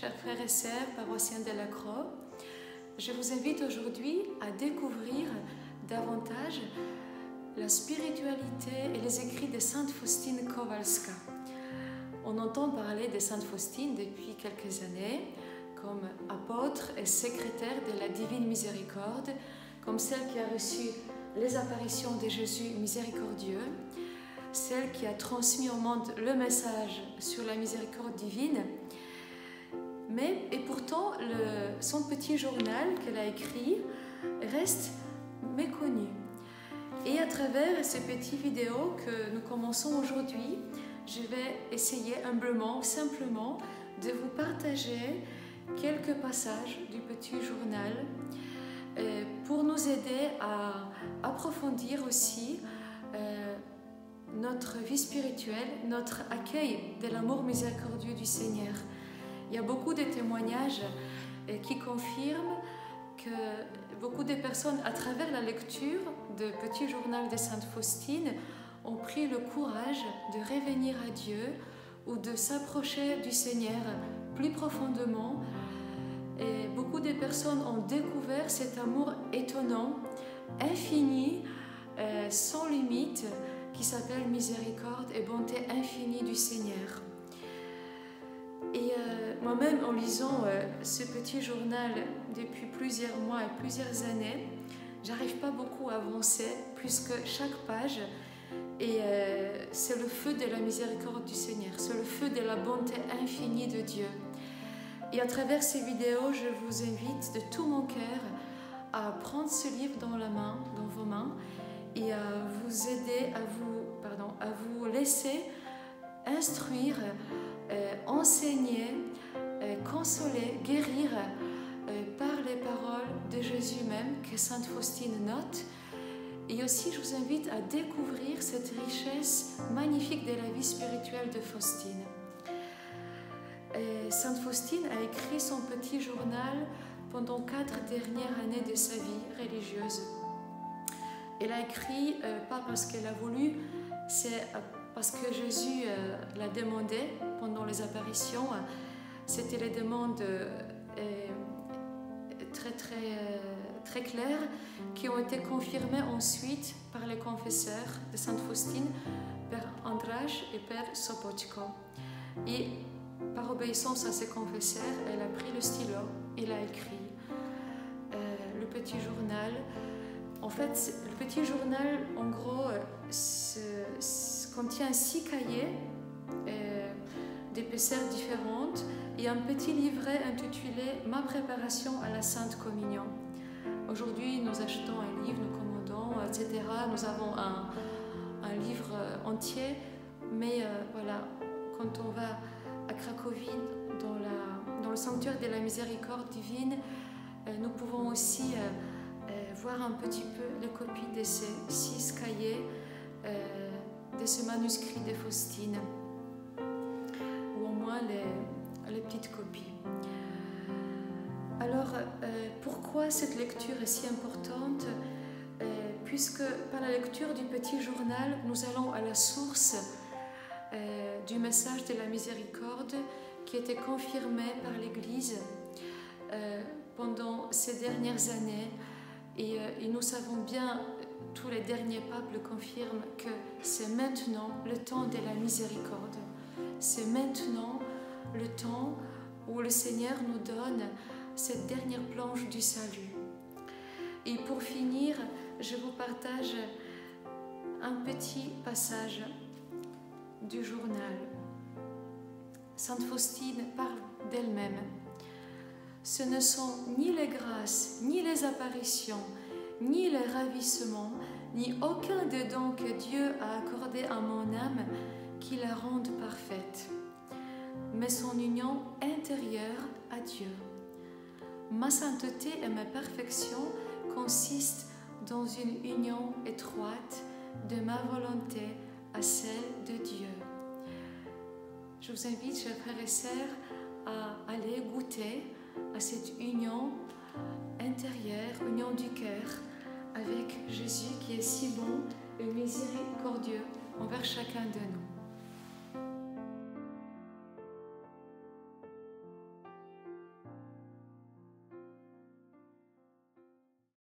chers frères et sœurs paroissiens de la Croix. Je vous invite aujourd'hui à découvrir davantage la spiritualité et les écrits de Sainte Faustine Kowalska. On entend parler de Sainte Faustine depuis quelques années comme apôtre et secrétaire de la Divine Miséricorde, comme celle qui a reçu les apparitions de Jésus miséricordieux, celle qui a transmis au monde le message sur la miséricorde divine. Et pourtant, son petit journal qu'elle a écrit reste méconnu. Et à travers ces petites vidéos que nous commençons aujourd'hui, je vais essayer humblement, simplement, de vous partager quelques passages du petit journal pour nous aider à approfondir aussi notre vie spirituelle, notre accueil de l'amour miséricordieux du Seigneur. Il y a beaucoup de témoignages qui confirment que beaucoup de personnes, à travers la lecture de Petit Journal de Sainte Faustine, ont pris le courage de revenir à Dieu ou de s'approcher du Seigneur plus profondément. Et beaucoup de personnes ont découvert cet amour étonnant, infini, sans limite, qui s'appelle miséricorde et bonté infinie du Seigneur. Et moi-même, en lisant ce petit journal depuis plusieurs mois et plusieurs années, j'arrive pas beaucoup à avancer, puisque chaque page, c'est le feu de la miséricorde du Seigneur, c'est le feu de la bonté infinie de Dieu. Et à travers ces vidéos, je vous invite de tout mon cœur à prendre ce livre dans vos mains, et à vous aider, à vous laisser instruire, enseigner, consoler, guérir par les paroles de Jésus même que Sainte Faustine note. Et aussi, je vous invite à découvrir cette richesse magnifique de la vie spirituelle de Faustine. Sainte Faustine a écrit son petit journal pendant 4 dernières années de sa vie religieuse. Elle a écrit, pas parce qu'elle a voulu, c'est parce que Jésus l'a demandé pendant les apparitions. C'était les demandes très claires qui ont été confirmées ensuite par les confesseurs de Sainte Faustine, Père Andrage et Père Sopocko. Et par obéissance à ces confesseurs, elle a pris le stylo et l'a écrit. Le petit journal. En fait, le petit journal, en gros, contient 6 cahiers d'épaisseurs différentes et un petit livret intitulé « Ma préparation à la Sainte Communion ». Aujourd'hui, nous achetons un livre, nous commandons, etc. Nous avons un livre entier, mais voilà, quand on va à Cracovie, dans le sanctuaire de la miséricorde divine, nous pouvons aussi voir un petit peu les copies de ces 6 cahiers, de ce manuscrit de Faustine, ou au moins les petites copies. Alors, pourquoi cette lecture est si importante? Puisque par la lecture du petit journal, nous allons à la source du message de la miséricorde qui était confirmé par l'Église pendant ces dernières années. Et nous savons bien, tous les derniers papes le confirment, que c'est maintenant le temps de la miséricorde. C'est maintenant le temps où le Seigneur nous donne cette dernière planche du salut. Et pour finir, je vous partage un petit passage du journal. Sainte Faustine parle d'elle-même. Ce ne sont ni les grâces, ni les apparitions, ni les ravissements, ni aucun des dons que Dieu a accordé à mon âme qui la rendent parfaite, mais son union intérieure à Dieu. Ma sainteté et ma perfection consistent dans une union étroite de ma volonté à celle de Dieu. Je vous invite, chers frères et sœurs, à aller goûter à cette union intérieure, union du cœur avec Jésus qui est si bon et miséricordieux envers chacun de nous.